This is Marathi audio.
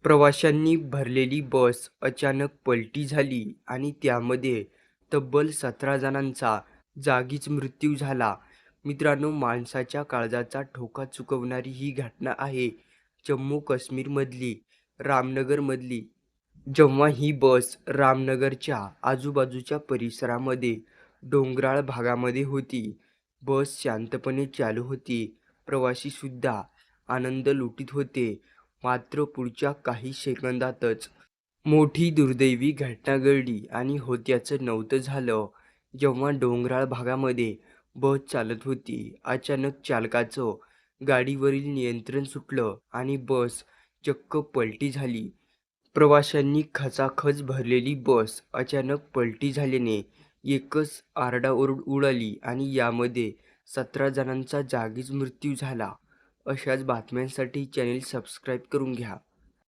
प्रवाशांनी भरलेली बस अचानक पलटी झाली आणि त्यामध्ये तब्बल 17 जणांचा जागीच मृत्यू झाला. मित्रांनो, माणसाच्या काळजाचा ठोका चुकवणारी ही घटना आहे जम्मू काश्मीरमधली, रामनगरमधली. जेव्हा ही बस रामनगरच्या आजूबाजूच्या परिसरामध्ये डोंगराळ भागामध्ये होती. बस शांतपणे चालू होती. प्रवाशीसुद्धा आनंद लुटीत होते. मात्र पुढच्या काही सेकंदातच मोठी दुर्दैवी घटना घडली आणि होत्याचं नव्हतं झालं. जेव्हा डोंगराळ भागामध्ये बस चालत होती, अचानक चालकाचं गाडीवरील नियंत्रण सुटलं आणि बस चक्क पलटी झाली. प्रवाशांनी खचाखच भरलेली बस अचानक पलटी झाल्याने एकच आरडाओरड उडाली आणि यामध्ये 17 जणांचा जागीच मृत्यू झाला. अशाच बातम्यांसाठी चॅनेल सबस्क्राईब करून घ्या.